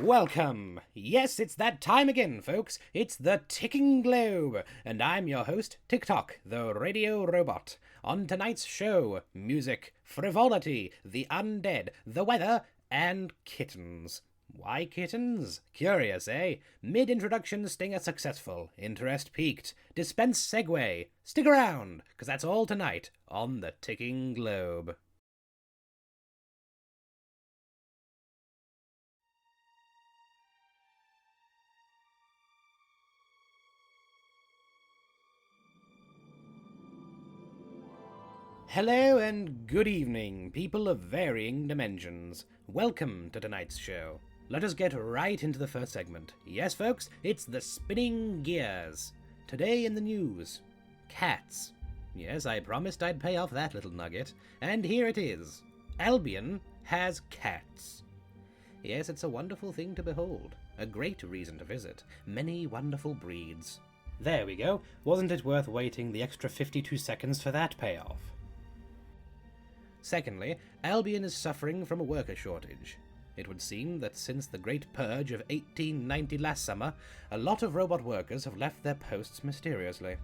Welcome! Yes, it's that time again, folks. It's the Ticking Globe, and I'm your host, Tick-Tock, the radio robot. On tonight's show, music, frivolity, the undead, the weather, and kittens. Why kittens? Curious, eh? Mid-introduction stinger successful, interest peaked, dispense segue. Stick around, because that's all tonight on the Ticking Globe. Hello and good evening, people of varying dimensions. Welcome to tonight's show. Let us get right into the first segment. Yes, folks, it's the Spinning Gears. Today in the news, cats. Yes, I promised I'd pay off that little nugget, and here it is. Albion has cats. Yes, it's a wonderful thing to behold. A great reason to visit. Many wonderful breeds. There we go. Wasn't it worth waiting the extra 52 seconds for that payoff? Secondly, Albion is suffering from a worker shortage. It would seem that since the Great Purge of 1890 last summer, a lot of robot workers have left their posts mysteriously.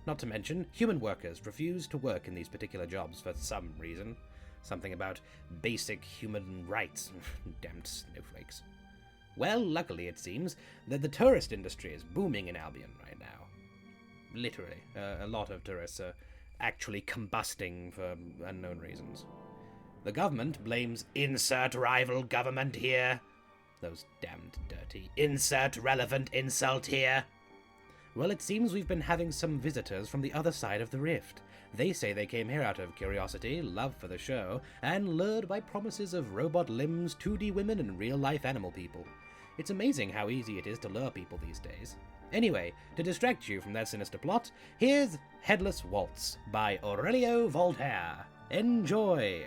Not to mention, human workers refuse to work in these particular jobs for some reason. Something about basic human rights. Damned snowflakes. Well, luckily it seems that the tourist industry is booming in Albion right now. Literally, a lot of tourists are actually combusting for unknown reasons. The government blames insert rival government here. Those damned dirty insert relevant insult here. Well, it seems we've been having some visitors from the other side of the rift. They say they came here out of curiosity, love for the show, and lured by promises of robot limbs, 2D women, and real-life animal people. It's amazing how easy it is to lure people these days. Anyway, to distract you from that sinister plot, here's Headless Waltz by Aurelio Voltaire. Enjoy!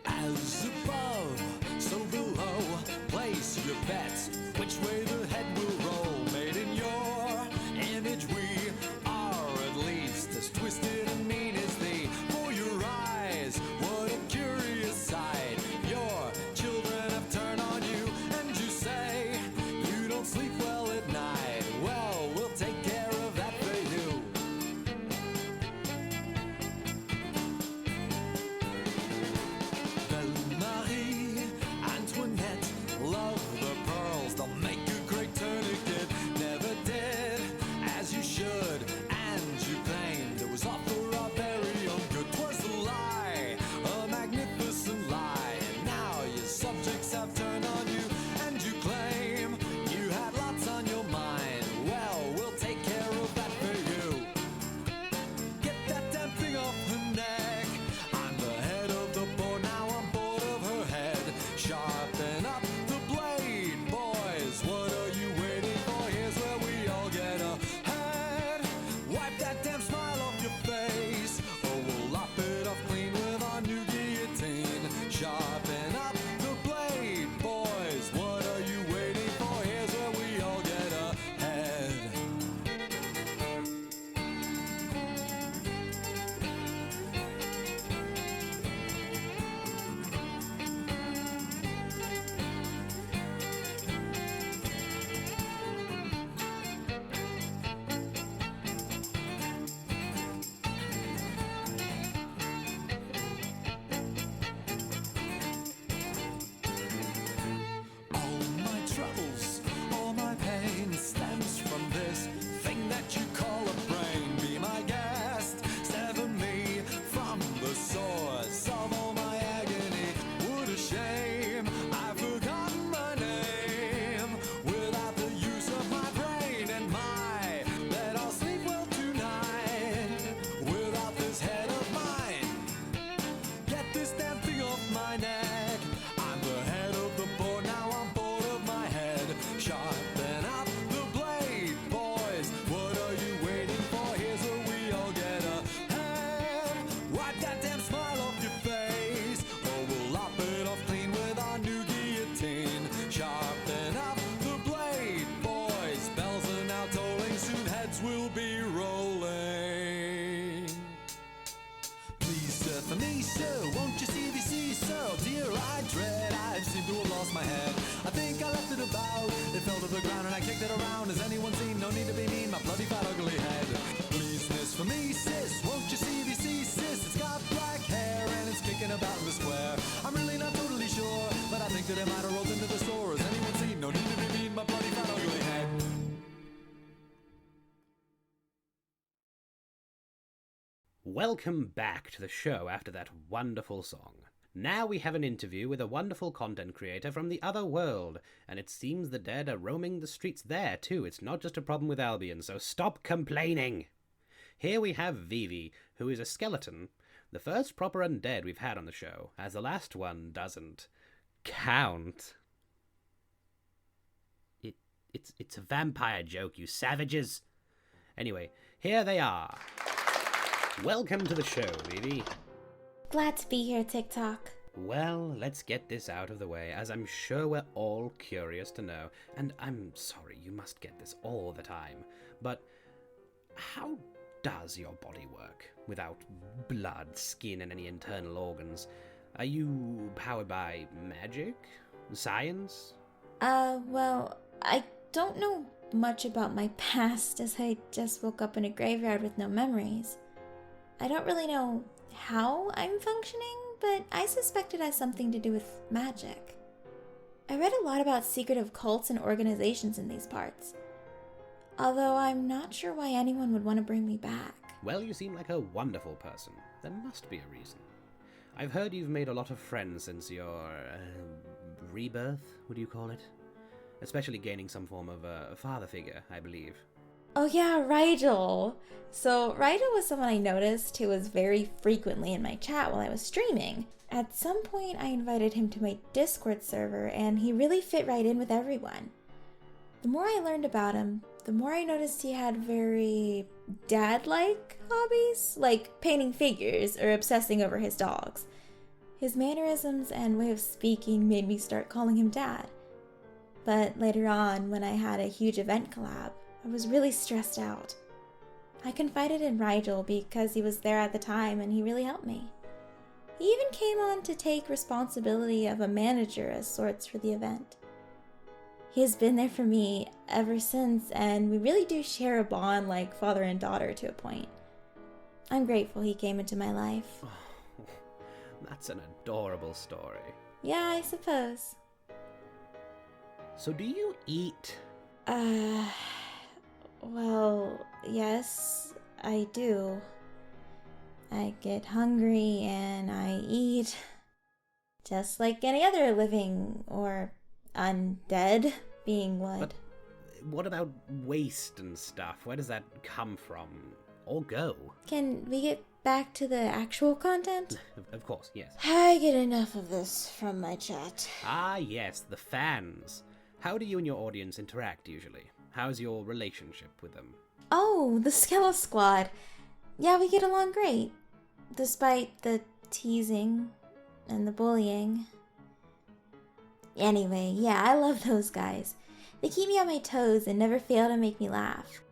As above, so rolling. Please, sir, for me, sir, won't you see CVC, sir? Oh dear, I dread, I seem to have lost my head. I think I left it about, it fell to the ground and I kicked it around. Has anyone seen? No need to be mean, my bloody fat ugly head. Please, miss, for me, sis, won't you see CVC, sis? It's got black hair and it's kicking about in the square. I'm really not totally sure, but I think that it might have rolled into the store. Has anyone seen? No need to be mean, my bloody fat ugly head. Welcome back to the show after that wonderful song. Now we have an interview with a wonderful content creator from the other world, and it seems the dead are roaming the streets there too. It's not just a problem with Albion, so stop complaining. Here we have Vivi, who is a skeleton, the first proper undead we've had on the show, as the last one doesn't count. It's a vampire joke, you savages. Anyway, here they are. Welcome to the show, Vivi. Glad to be here, Tick-Tock. Well, let's get this out of the way, as I'm sure we're all curious to know, and I'm sorry you must get this all the time, but how does your body work without blood, skin, and any internal organs? Are you powered by magic? Science? Well, I don't know much about my past, as I just woke up in a graveyard with no memories. I don't really know how I'm functioning, but I suspect it has something to do with magic. I read a lot about secretive cults and organizations in these parts, although I'm not sure why anyone would want to bring me back. Well, you seem like a wonderful person. There must be a reason. I've heard you've made a lot of friends since your rebirth, would you call it? Especially gaining some form of a father figure, I believe. Oh yeah, Rigel. So Rigel was someone I noticed who was very frequently in my chat while I was streaming. At some point I invited him to my Discord server and he really fit right in with everyone. The more I learned about him, the more I noticed he had very dad-like hobbies, like painting figures or obsessing over his dogs. His mannerisms and way of speaking made me start calling him Dad. But later on, when I had a huge event collab, I was really stressed out. I confided in Rigel because he was there at the time and he really helped me. He even came on to take responsibility of a manager as sorts for the event. He has been there for me ever since, and we really do share a bond like father and daughter to a point. I'm grateful he came into my life. Oh, that's an adorable story. Yeah, I suppose. So do you eat? Well, yes, I do. I get hungry and I eat, just like any other living or undead being would. But what about waste and stuff? Where does that come from? Or go? Can we get back to the actual content? Of course, yes. I get enough of this from my chat. Ah, yes, the fans. How do you and your audience interact usually? How's your relationship with them? Oh, the Skella Squad. Yeah, we get along great. Despite the teasing and the bullying. Anyway, yeah, I love those guys. They keep me on my toes and never fail to make me laugh.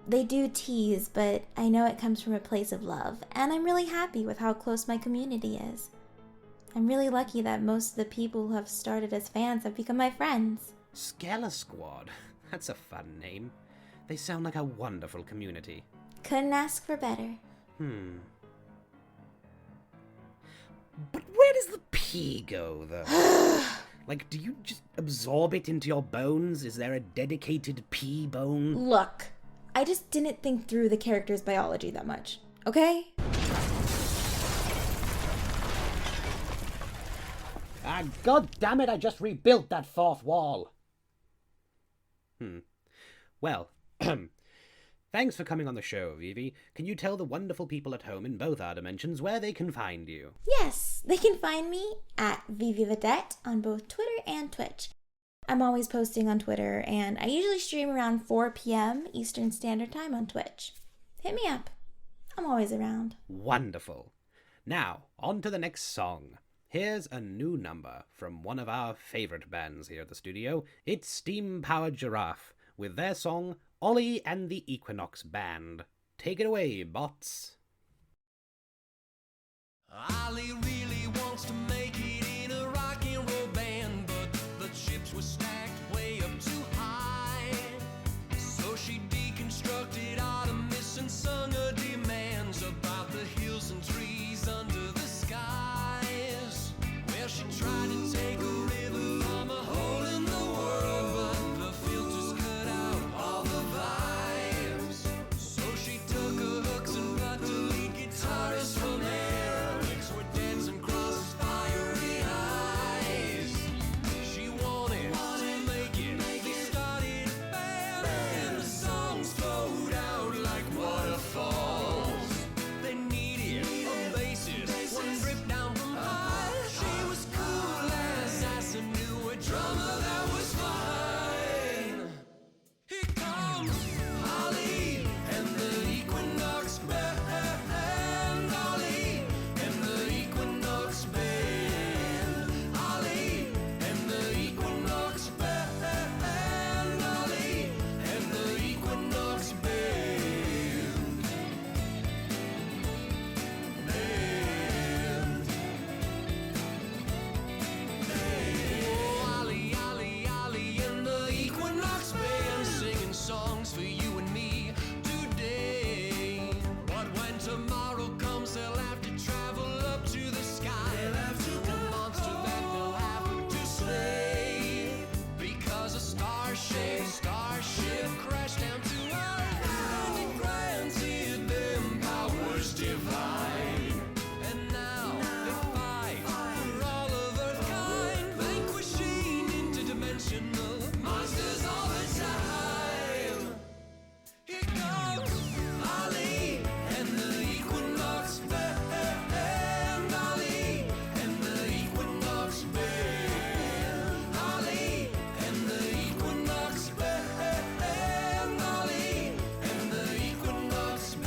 They do tease, but I know it comes from a place of love, and I'm really happy with how close my community is. I'm really lucky that most of the people who have started as fans have become my friends. Skella Squad? That's a fun name. They sound like a wonderful community. Couldn't ask for better. But where does the pee go, though? Like, do you just absorb it into your bones? Is there a dedicated pee bone? Look, I just didn't think through the character's biology that much, okay? Ah, god damn it, I just rebuilt that fourth wall. Well, thanks for coming on the show, Vivi. Can you tell the wonderful people at home in both our dimensions where they can find you? Yes, they can find me at ViviVidette on both Twitter and Twitch. I'm always posting on Twitter, and I usually stream around 4 p.m. Eastern Standard Time on Twitch. Hit me up. I'm always around. Wonderful. Now, on to the next song. Here's a new number from one of our favorite bands here at the studio. It's Steam Powered Giraffe with their song Olly and the Equinox Band. Take it away, bots. Olly really wants to make it in a rock and roll band, but the chips were stacked way up too high. So she deconstructed Artemis and sung her demands about the hills and trees under the skies. Well, she tried to take a river from a hole in the world, but the filters cut out all the vibes. So she took her hooks and got to lead guitarists from there. Licks were dancing across his fiery eyes. She wanted to make it. They started a band, and the songs flowed out like waterfalls. They needed a bassist, one ripped down from high. She was cool as ice and knew a drummer that was fine. Here comes Olly and the Equinox band. Olly and the Equinox band. Olly and the Equinox band. Olly and the Equinox band. Oh, Olly, Olly, Olly and the Equinox band, singing songs for you and me today. But when tomorrow comes, they'll have to travel up to the sky. They'll have to the monster that they'll have to slay. Because a starship crashed down to Earth, and it granted them powers divine. And now they fight for all of Earthkind, vanquishing interdimensional monsters all the time. Here comes Olly and the Equinox band. Olly and the Equinox band. Olly and the Equinox band. Olly and the Equinox band.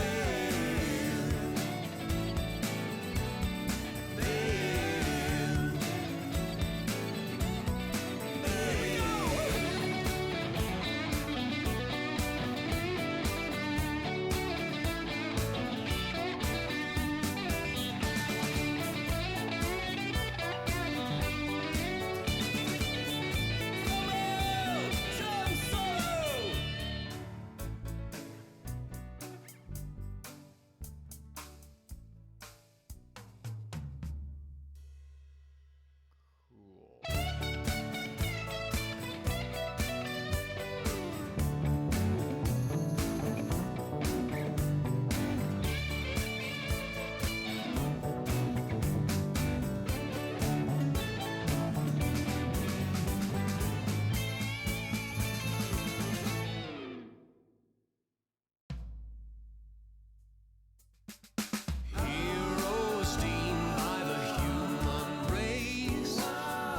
Heroes deemed by the human race,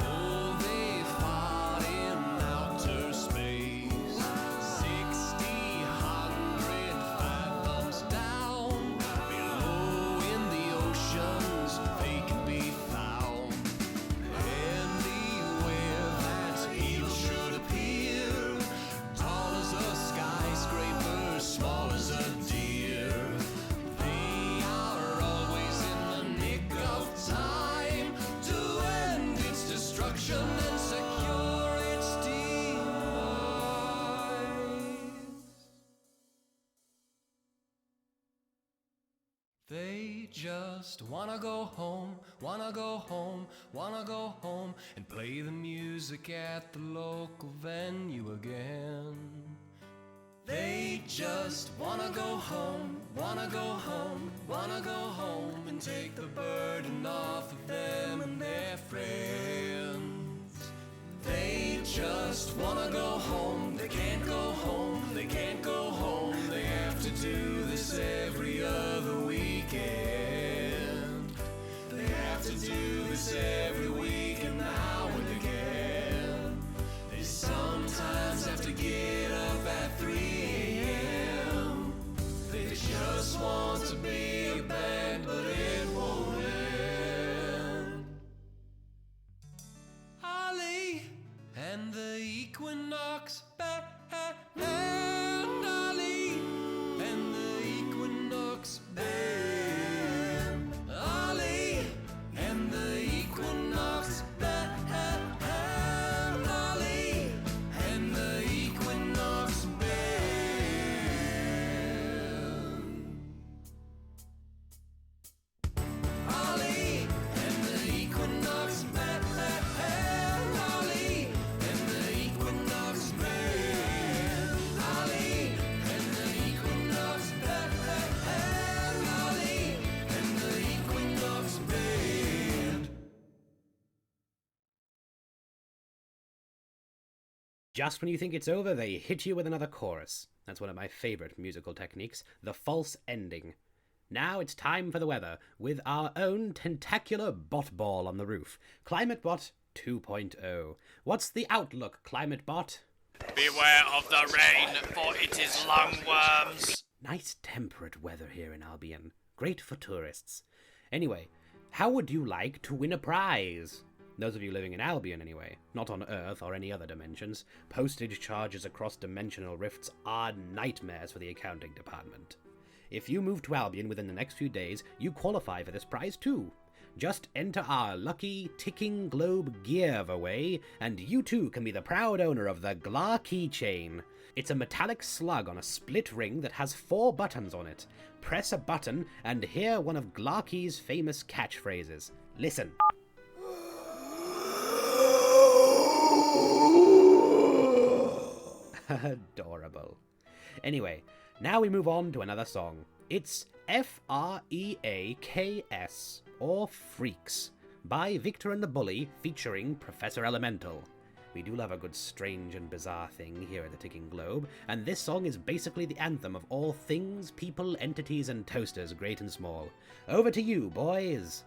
though they fought in outer space, 6,000 fathoms down, below in the oceans they can be found. Anywhere that evil should appear, tall as a skyscraper, small as a deer. They are always in the nick of time to end its destruction and secure its demise. They just wanna go home, wanna go home, wanna go home and play the music at the local venue again. They just wanna go home, wanna go home, wanna go home and take the burden off of them and their friends. They just wanna go home, they can't go home, they can't go home. They have to do this every other weekend. They have to do this every week and now and again. They sometimes have to get up at 3 a.m. They just want to be a band, but it won't end. Olly and the Equinox band. Olly and the Equinox Just when you think it's over, they hit you with another chorus. That's one of my favorite musical techniques, the false ending. Now it's time for the weather, with our own tentacular bot ball on the roof. ClimateBot 2.0. What's the outlook, ClimateBot? Beware of the rain, for it is lungworms. Nice temperate weather here in Albion. Great for tourists. Anyway, how would you like to win a prize? Those of you living in Albion, anyway. Not on Earth or any other dimensions. Postage charges across dimensional rifts are nightmares for the accounting department. If you move to Albion within the next few days, you qualify for this prize too. Just enter our lucky ticking globe Gearvaway, and you too can be the proud owner of the Glar keychain. It's a metallic slug on a split ring that has 4 buttons on it. Press a button and hear one of Glarkey's famous catchphrases. Listen. Adorable. Anyway, now we move on to another song. It's F.R.E.A.K.S, or Freaks, by Victor and the Bully, featuring Professor Elemental. We do love a good strange and bizarre thing here at the Ticking Globe, and this song is basically the anthem of all things, people, entities, and toasters, great and small. Over to you, boys!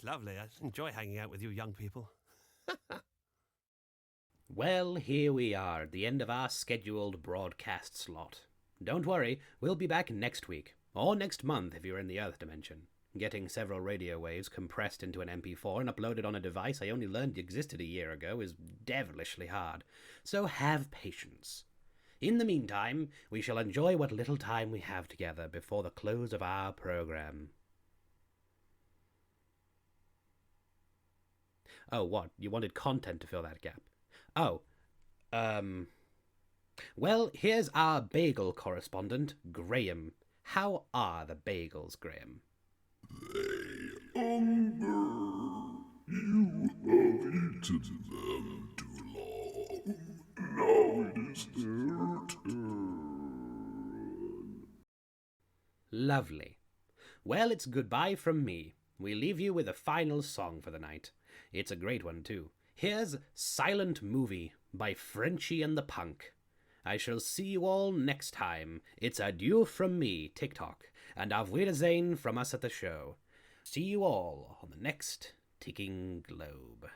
it's lovely. I enjoy hanging out with you young people. Well, here we are at the end of our scheduled broadcast slot. Don't worry, we'll be back next week, or next month if you're in the Earth dimension. Getting several radio waves compressed into an MP4 and uploaded on a device I only learned existed a year ago is devilishly hard, so have patience. In the meantime, we shall enjoy what little time we have together before the close of our program. Oh, what? You wanted content to fill that gap? Oh, well, here's our bagel correspondent, Graham. How are the bagels, Graham? They hunger. You have eaten them too long. Now it is their turn. Lovely. Well, it's goodbye from me. We leave you with a final song for the night. It's a great one, too. Here's Silent Movie by Frenchie and the Punk. I shall see you all next time. It's adieu from me, Tick-Tock, and auf Wiedersehen from us at the show. See you all on the next Ticking Globe.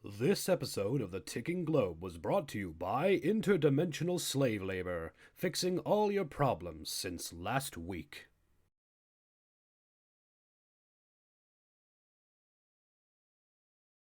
This episode of The Ticking Globe was brought to you by interdimensional slave labor, fixing all your problems since last week.